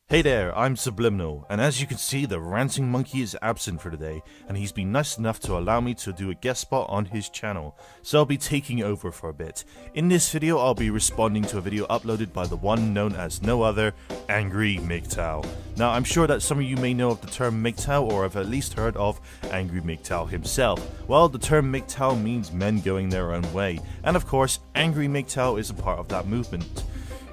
Hey there, I'm Subliminal, and as you can see, the Ranting Monkey is absent for today, and he's been nice enough to allow me to do a guest spot on his channel, so I'll be taking over for a bit. In this video, I'll be responding to a video uploaded by the one known as no other, Angry MGTOW. Now, I'm sure that some of you may know of the term MGTOW, or have at least heard of Angry MGTOW himself. Well, the term MGTOW means men going their own way, and of course, Angry MGTOW is a part of that movement.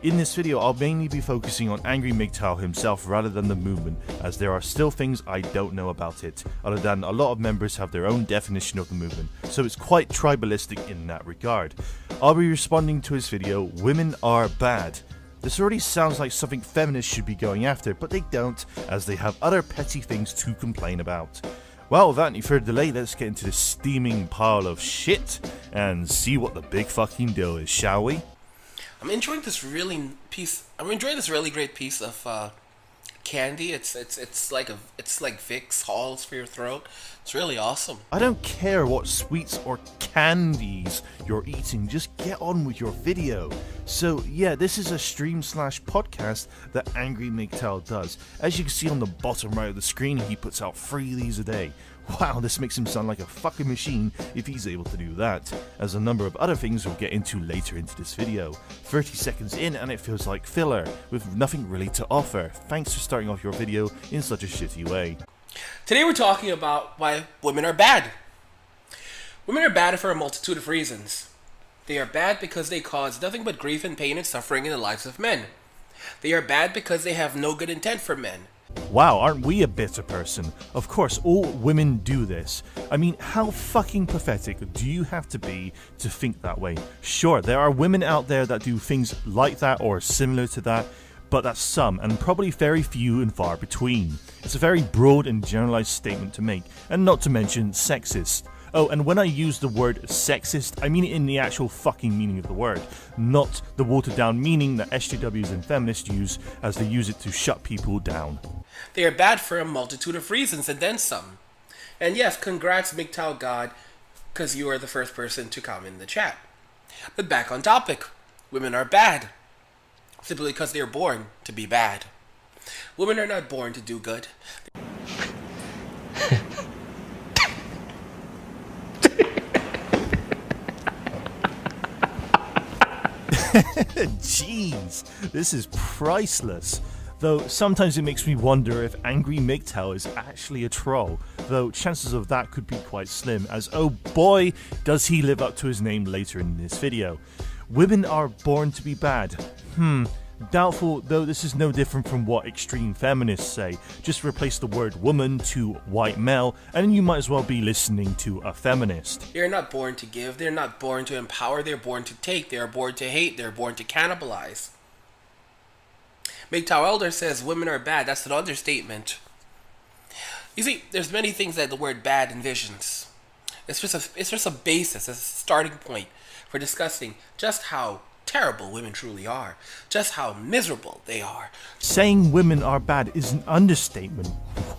In this video, I'll mainly be focusing on Angry MGTOW himself rather than the movement, as there are still things I don't know about it, other than a lot of members have their own definition of the movement, so it's quite tribalistic in that regard. I'll be responding to his video, Women Are Bad. This already sounds like something feminists should be going after, but they don't, as they have other petty things to complain about. Well, without any further delay, let's get into this steaming pile of shit and see what the big fucking deal is, shall we? I'm enjoying this really great piece of candy. It's like Vicks Halls for your throat. It's really awesome. I don't care what sweets or candies you're eating, just get on with your video. So yeah, this is a stream/podcast that Angry MGTOW does. As you can see on the bottom right of the screen, he puts out 3 of these a day. Wow, this makes him sound like a fucking machine if he's able to do that, as a number of other things we'll get into later into this video. 30 seconds in and it feels like filler, with nothing really to offer. Thanks for starting off your video in such a shitty way. Today we're talking about why women are bad. Women are bad for a multitude of reasons. They are bad because they cause nothing but grief and pain and suffering in the lives of men. They are bad because they have no good intent for men. Wow, aren't we a bitter person? Of course, all women do this. I mean, how fucking pathetic do you have to be to think that way? Sure, there are women out there that do things like that or similar to that, but that's some, and probably very few and far between. It's a very broad and generalized statement to make, and not to mention sexist. Oh, and when I use the word sexist, I mean it in the actual fucking meaning of the word, not the watered down meaning that SJWs and feminists use as they use it to shut people down. They are bad for a multitude of reasons and then some. And yes, congrats MGTOW God, because you are the first person to comment in the chat. But back on topic, women are bad, simply because they are born to be bad. Women are not born to do good. Jeez, this is priceless. Though sometimes it makes me wonder if Angry MGTOW is actually a troll, though chances of that could be quite slim, as oh boy does he live up to his name later in this video. Women are born to be bad. Doubtful, though this is no different from what extreme feminists say. Just replace the word woman to white male, and you might as well be listening to a feminist. They're not born to give, they're not born to empower, they're born to take, they're born to hate, they're born to cannibalize. MGTOW Elder says women are bad. That's an understatement. You see, there's many things that the word bad envisions. It's just a basis, a starting point for discussing just how terrible women truly are, just how miserable they are. Saying women are bad is an understatement.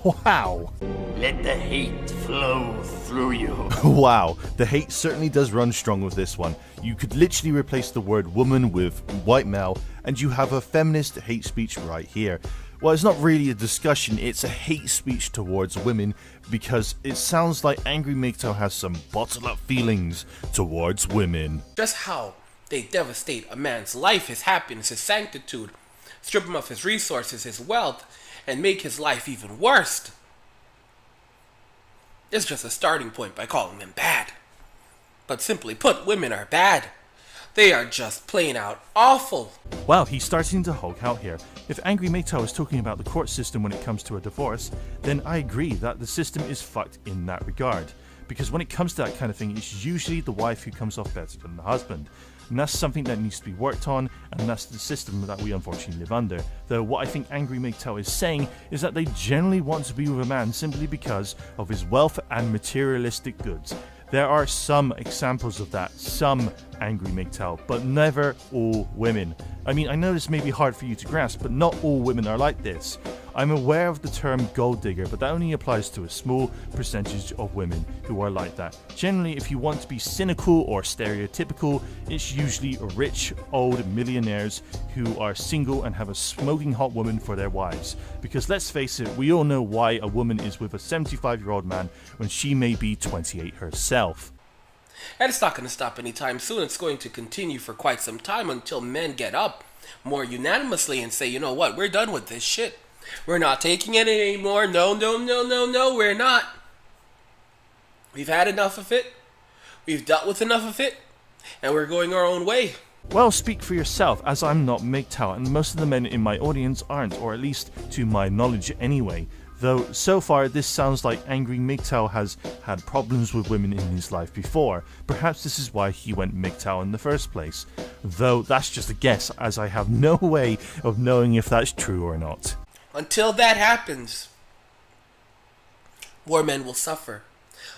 Wow. Let the hate flow through you. Wow, the hate certainly does run strong with this one. You could literally replace the word woman with white male, and you have a feminist hate speech right here. Well, it's not really a discussion, it's a hate speech towards women, because it sounds like Angry MGTOW has some bottled up feelings towards women. Just how they devastate a man's life, his happiness, his sanctitude, strip him of his resources, his wealth, and make his life even worse. It's just a starting point by calling them bad. But simply put, women are bad. They are just plain out awful. Wow, he's starting to Hulk out here. If Angry MGTOW is talking about the court system when it comes to a divorce, then I agree that the system is fucked in that regard. Because when it comes to that kind of thing, it's usually the wife who comes off better than the husband. And that's something that needs to be worked on, and that's the system that we unfortunately live under. Though what I think Angry MGTOW is saying is that they generally want to be with a man simply because of his wealth and materialistic goods. There are some examples of that, some Angry MGTOW, but never all women. I mean, I know this may be hard for you to grasp, but not all women are like this. I'm aware of the term gold digger, but that only applies to a small percentage of women who are like that. Generally, if you want to be cynical or stereotypical, it's usually rich, old millionaires who are single and have a smoking hot woman for their wives. Because let's face it, we all know why a woman is with a 75-year-old man when she may be 28 herself. And it's not going to stop anytime soon. It's going to continue for quite some time until men get up more unanimously and say, you know what, we're done with this shit. We're not taking it anymore. No, we're not. We've had enough of it. We've dealt with enough of it. And we're going our own way. Well, speak for yourself, as I'm not MGTOW, and most of the men in my audience aren't, or at least to my knowledge anyway. Though, so far, this sounds like angry MGTOW has had problems with women in his life before. Perhaps this is why he went MGTOW in the first place. Though, that's just a guess, as I have no way of knowing if that's true or not. Until that happens, more men will suffer.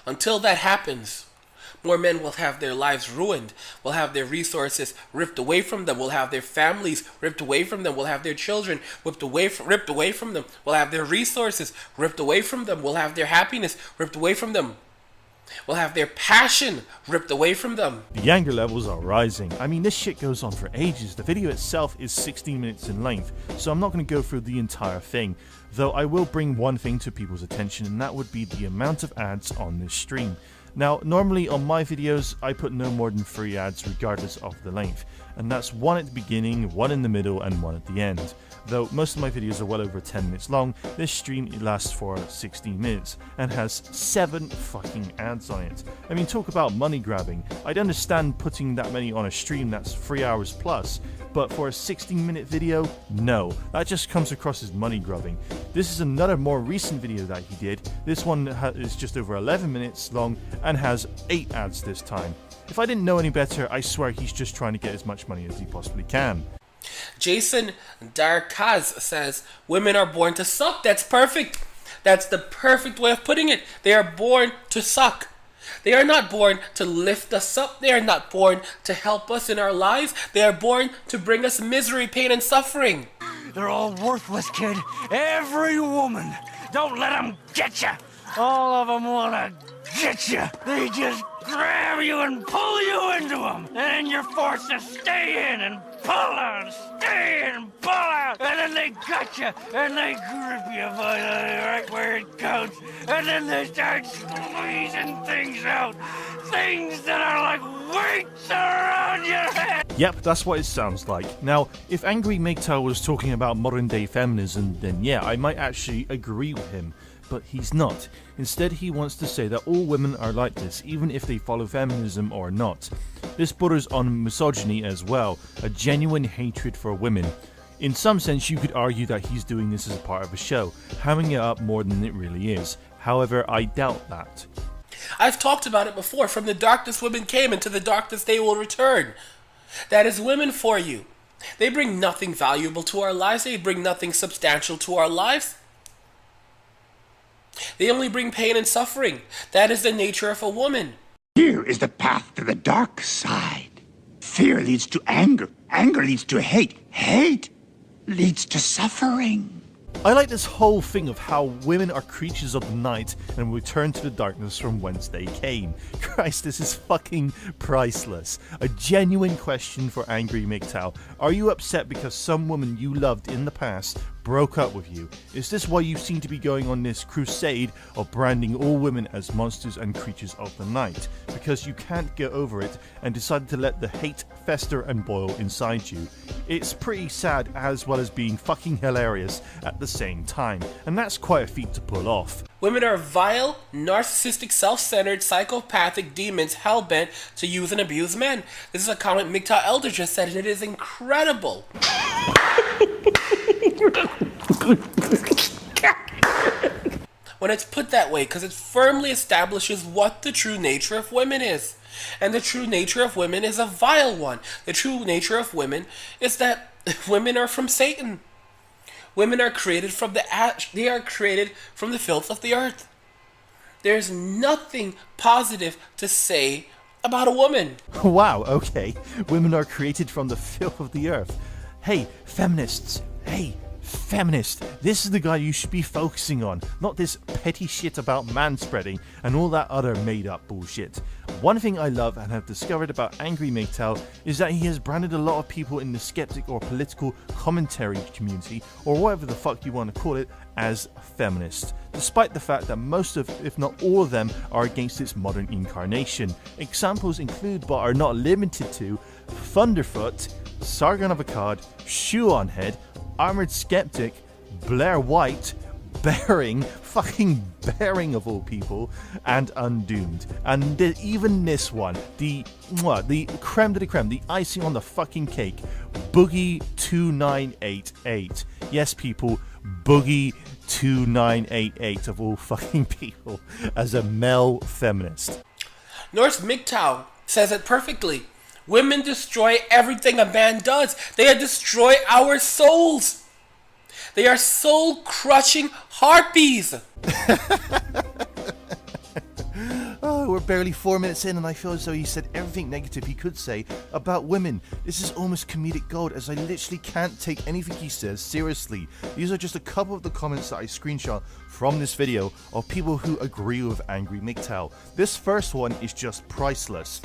Until that happens, more men will have their lives ruined, will have their resources ripped away from them, will have their families ripped away from them, will have their children ripped away from them, will have their resources ripped away from them, will have their happiness ripped away from them, will have their passion ripped away from them. The anger levels are rising. I mean, this shit goes on for ages. The video itself is 16 minutes in length, so I'm not going to go through the entire thing. Though I will bring one thing to people's attention, and that would be the amount of ads on this stream. Now, normally on my videos, I put no more than 3 ads regardless of the length, and that's one at the beginning, one in the middle, and one at the end. Though most of my videos are well over 10 minutes long, this stream lasts for 16 minutes and has 7 fucking ads on it. I mean, talk about money grabbing. I'd understand putting that many on a stream that's 3 hours plus, but for a 16-minute video, no. That just comes across as money grubbing. This is another more recent video that he did. This one is just over 11 minutes long and has 8 ads this time. If I didn't know any better, I swear he's just trying to get as much money as he possibly can. Jason Darkaz says, women are born to suck. That's perfect. That's the perfect way of putting it. They are born to suck. They are not born to lift us up. They are not born to help us in our lives. They are born to bring us misery, pain, and suffering. They're all worthless, kid. Every woman. Don't let them get you. All of them want to get you. They just grab you and pull you into them. And then you're forced to stay in and pull out, stay in and pull out. And then they got you and they grip you by right where it counts. And then they start squeezing things out. Things that are like weights around your head. Yep, that's what it sounds like. Now, if Angry MGTOW was talking about modern day feminism, then yeah, I might actually agree with him. But he's not. Instead, he wants to say that all women are like this, even if they follow feminism or not. This borders on misogyny as well, a genuine hatred for women. In some sense, you could argue that he's doing this as a part of a show, hamming it up more than it really is. However, I doubt that. I've talked about it before. From the darkness women came, and to the darkness they will return. That is women for you. They bring nothing valuable to our lives. They bring nothing substantial to our lives. They only bring pain and suffering. That is the nature of a woman. Fear is the path to the dark side. Fear leads to anger. Anger leads to hate. Hate leads to suffering. I like this whole thing of how women are creatures of the night and return to the darkness from whence they came. Christ, this is fucking priceless. A genuine question for Angry MGTOW. Are you upset because some woman you loved in the past broke up with you? Is this why you seem to be going on this crusade of branding all women as monsters and creatures of the night? Because you can't get over it and decided to let the hate fester and boil inside you. It's pretty sad as well as being fucking hilarious at the same time, and that's quite a feat to pull off. Women are vile, narcissistic, self-centered, psychopathic demons hell-bent to use and abuse men. This is a comment MGTOW Elder just said, and it is incredible. When it's put that way, because it firmly establishes what the true nature of women is. And the true nature of women is a vile one. The true nature of women is that women are from Satan. Women are created from the ash. They are created from the filth of the earth. There's nothing positive to say about a woman. Wow, okay. Women are created from the filth of the earth. Hey, feminists! Hey, feminist! This is the guy you should be focusing on, not this petty shit about manspreading and all that other made up bullshit. One thing I love and have discovered about Angry MGTOW is that he has branded a lot of people in the skeptic or political commentary community, or whatever the fuck you want to call it, as feminists, despite the fact that most of, if not all of them, are against its modern incarnation. Examples include, but are not limited to, Thunderfoot, Sargon of Akkad, Shoe on Head, Armored Skeptic, Blair White, fucking Bearing of all people, and Undoomed. And even this one, the creme de la creme, the icing on the fucking cake, Boogie 2988. Yes, people, Boogie 2988 of all fucking people, as a male feminist. Norse MGTOW says it perfectly. Women destroy everything a man does. They destroy our souls. They are soul-crushing harpies. Oh, we're barely 4 minutes in and I feel as though he said everything negative he could say about women. This is almost comedic gold, as I literally can't take anything he says seriously. These are just a couple of the comments that I screenshot from this video of people who agree with Angry MGTOW. This first one is just priceless.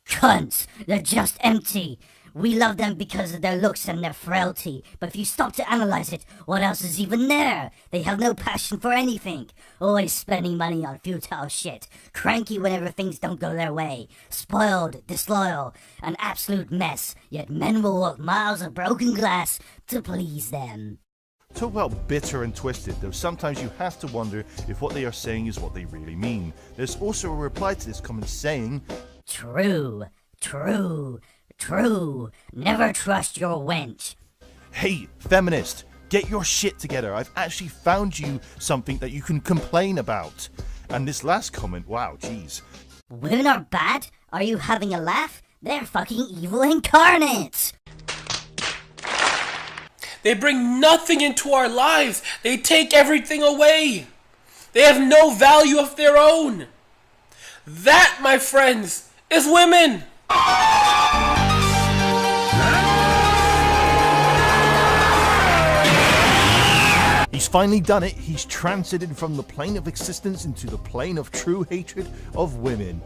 Cunts, they're just empty. We love them because of their looks and their frailty, but if you stop to analyze it, what else is even there? They have no passion for anything, always spending money on futile shit, cranky whenever things don't go their way, spoiled, disloyal, an absolute mess, yet men will walk miles of broken glass to please them. Talk about bitter and twisted, though sometimes you have to wonder if what they are saying is what they really mean. There's also a reply to this comment saying, True, true, true. Never trust your wench. Hey, feminist, get your shit together. I've actually found you something that you can complain about. And this last comment, wow, jeez. Women are bad? Are you having a laugh? They're fucking evil incarnate. They bring nothing into our lives. They take everything away. They have no value of their own. That, my friends, is women. He's finally done it. He's transited from the plane of existence into the plane of true hatred of women.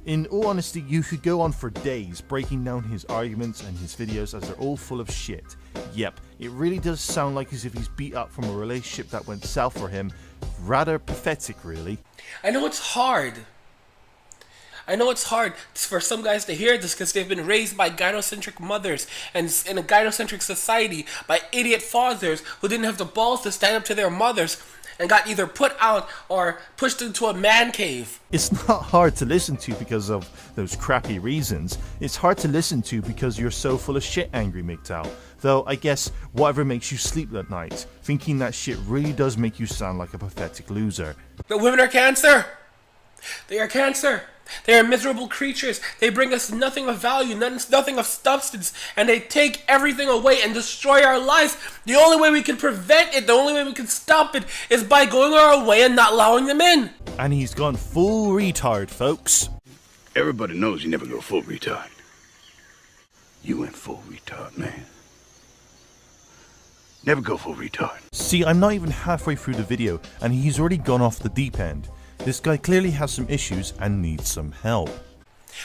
In all honesty, you could go on for days breaking down his arguments and his videos, as they're all full of shit. Yep, it really does sound like as if he's beat up from a relationship that went south for him. Rather pathetic, really. I know it's hard. I know it's hard for some guys to hear this because they've been raised by gynocentric mothers and in a gynocentric society by idiot fathers who didn't have the balls to stand up to their mothers and got either put out or pushed into a man cave. It's not hard to listen to because of those crappy reasons. It's hard to listen to because you're so full of shit, Angry MGTOW. Though I guess whatever makes you sleep at night, thinking that shit really does make you sound like a pathetic loser. But women are cancer. They are cancer. They are miserable creatures. They bring us nothing of value, nothing of substance, and they take everything away and destroy our lives. The only way we can prevent it, the only way we can stop it, is by going our way and not allowing them in. And he's gone full retard, folks. Everybody knows you never go full retard. You went full retard, man. Never go full retard. See, I'm not even halfway through the video, and he's already gone off the deep end. This guy clearly has some issues and needs some help.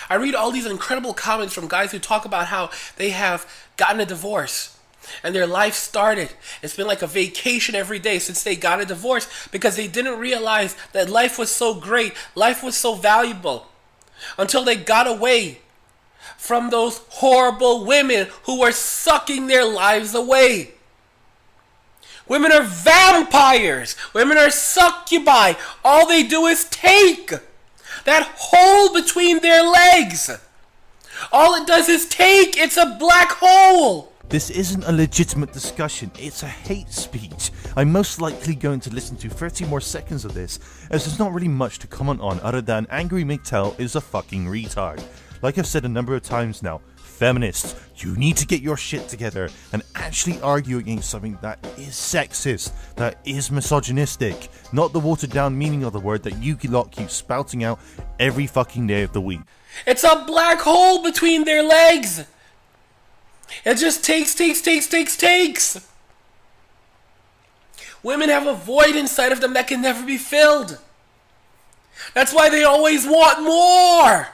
I read all these incredible comments from guys who talk about how they have gotten a divorce and their life started. It's been like a vacation every day since they got a divorce because they didn't realize that life was so great, life was so valuable, until they got away from those horrible women who were sucking their lives away. Women are vampires. Women are succubi. All they do is take. That hole between their legs. All it does is take. It's a black hole. This isn't a legitimate discussion, it's a hate speech. I'm most likely going to listen to 30 more seconds of this, as there's not really much to comment on other than Angry MGTOW is a fucking retard. Like I've said a number of times now, feminists, you need to get your shit together and actually argue against something that is sexist, that is misogynistic, not the watered down meaning of the word that you lot keep spouting out every fucking day of the week. It's a black hole between their legs. It just takes. Women have a void inside of them that can never be filled. That's why they always want more.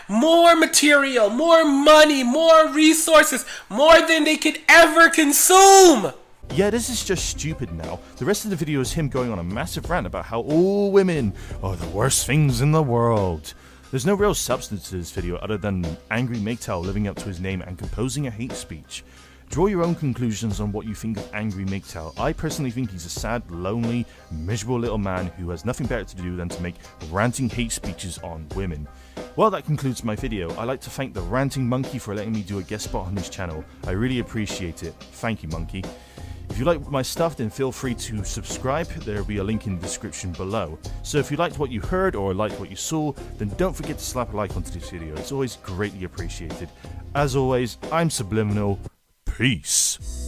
More material, more money, more resources, more than they could ever consume. Yeah, this is just stupid now. The rest of the video is him going on a massive rant about how all women are the worst things in the world. There's no real substance to this video other than angry MGTOW living up to his name and composing a hate speech. Draw your own conclusions on what you think of angry MGTOW. I personally think he's a sad, lonely, miserable little man who has nothing better to do than to make ranting hate speeches on women. Well, that concludes my video. I'd like to thank the Ranting Monkey for letting me do a guest spot on his channel. I really appreciate it. Thank you, Monkey. If you like my stuff, then feel free to subscribe. There will be a link in the description below. So if you liked what you heard or liked what you saw, then don't forget to slap a like onto this video. It's always greatly appreciated. As always, I'm Subliminal. Peace.